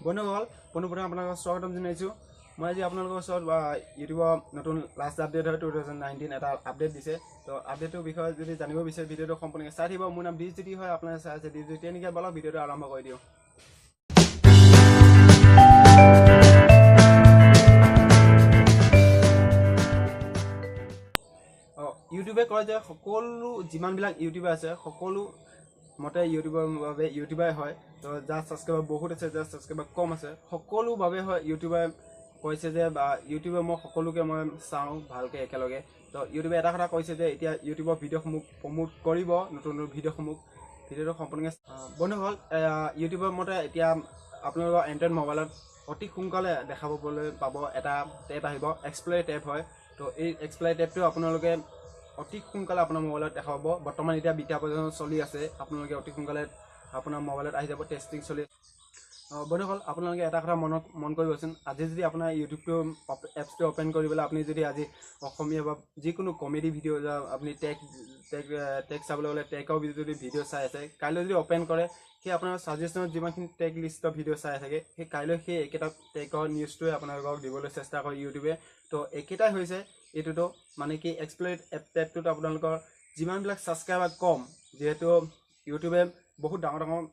বন্ধুসকল পুনঃ আপোনালোকক স্বাগতম জনাইছোঁ। মই আজি আপোনালোকৰ ওচৰত ইউটিউবৰ নতুন লাষ্ট আপডেট হয় 2019 এটা আপডেট দিছে। তো আপডেটৰ বিষয়ে যদি জানিব বিচাৰে ভিডিঅ'টো সম্পূৰ্ণকৈ চাই থাকিব। মোৰ নাম ডিজিটি হয়, আপোনালোকে চাই আছে ডিজিটি। এনেকৈ বলক ভিডিঅ'টো আৰম্ভ কৰি দিওঁ। ইউটিউবে কয় যে সকলো যিমানবিলাক ইউটিউবাৰ আছে সকলো মতে ইউটিউবৰ বাবে ইউটিউবাৰ হয়। তো যাৰ ছাবস্ক্ৰাইবাৰ বহুত আছে, যাৰ ছাবস্ক্ৰাইবাৰ কম আছে, সকলো বাবে হয় ইউটিউবাৰ কৈছে যে ইউটিউবে মই সকলোকে মই চাওঁ ভালকৈ একেলগে। তো ইউটিউবে এটা কথা কৈছে যে এতিয়া ইউটিউবৰ ভিডিঅ'সমূহ প্ৰমোট কৰিব, নতুন নতুন ভিডিঅ'টো সম্পূৰ্ণকৈ বন্ধুসকল ইউটিউবৰ মতে এতিয়া আপোনালোকৰ এণ্ড্ৰইড মোবাইলত অতি সোনকালে দেখাবলৈ পাব এটা টেব আহিব, এক্সপ্ল'ৰ টেব হয়। তো এই এক্সপ্ল'ৰ টেবটো আপোনালোকে অতি সোনকালে আপোনাৰ মোবাইলত দেখা পাব। বৰ্তমান এতিয়া বিটা পৰ্যন্ত চলি আছে, আপোনালোকে অতি সোনকালে আপোনাৰ মোবাইলত আহি যাব, টেষ্টিং চলি। বন্ধুসকল আপোনালোকে এটা কথা মন কৰিবচোন, আজি যদি আপোনাৰ ইউটিউবটো এপছটো অ'পেন কৰিবলৈ আপুনি যদি আজি অসমীয়া বা যিকোনো কমেডি ভিডিঅ' আপুনি টেক চাবলৈ গ'লে টেকৰ যদি ভিডিঅ' চাই আছে, কাইলৈ যদি অ'পেন কৰে সেই আপোনাৰ ছাজেশ্যনত যিমানখিনি টেক লিষ্টৰ ভিডিঅ' চাই থাকে সেই কাইলৈ সেই একেটা টেকৰ নিউজটোৱে আপোনালোকক দিবলৈ চেষ্টা কৰে ইউটিউবে। তো একেটাই হৈছে এইটোতো মানে কি এক্সপ্ল'ৰ টেবটোত আপোনালোকৰ যিমানবিলাক ছাবস্ক্ৰাইবাৰ কম, যিহেতু ইউটিউবে বহুত ডাঙৰ ডাঙৰ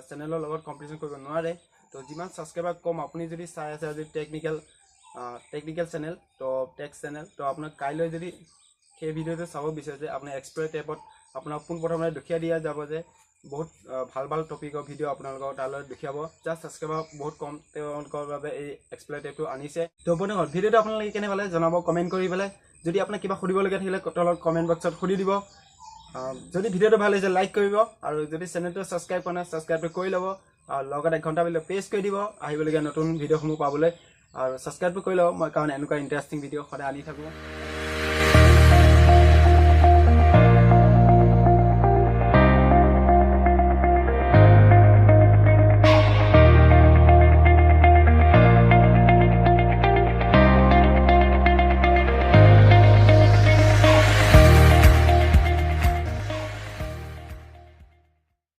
চেনেলৰ লগত কম্পিটিশ্যন কৰিব নোৱাৰে। তো যিমান ছাবস্ক্ৰাইবাৰ কম আপুনি যদি চাই আছে যদি টেকনিকেল চেনেল তো টেক্স চেনেল, তো আপোনাক কাইলৈ যদি সেই ভিডিঅ'টো চাব বিচাৰিছে আপোনাৰ এক্সপ্ল'ৰ টেবত আপোনাক পোনপ্ৰথমে দেখুৱাই দিয়া যাব যে বহুত ভাল ভাল টপিকৰ ভিডিঅ' আপোনালোকৰ তালৈ দেখুৱাব। যাৰ ছাবস্ক্ৰাইবাৰ বহুত কম তেওঁলোকৰ বাবে এই এক্সপ্ল'ৰ টেবটো আনিছে। তো বন্ধুসকল ভিডিঅ'টো আপোনালোকে কেনে পালে জনাব কমেণ্ট কৰি পেলাই। যদি আপোনাক কিবা সুধিবলগীয়া থাকিলে তলত কমেণ্ট বক্সত সুধি দিব। যদি ভিডিঅ'টো ভাল হৈছে লাইক কৰিব, আৰু যদি চেনেলটো ছাবস্ক্ৰাইব কৰা নাই ছাবস্ক্ৰাইবটো কৰি ল'ব, আৰু লগতে ঘণ্টা বেলটো প্ৰেছ কৰি দিব আহিবলগীয়া নতুন ভিডিঅ'সমূহ পাবলৈ। আৰু ছাবস্ক্ৰাইবটো কৰি ল'ব, মই কাৰণ এনেকুৱা ইণ্টাৰেষ্টিং ভিডিঅ' সদায় আনি থাকোঁ।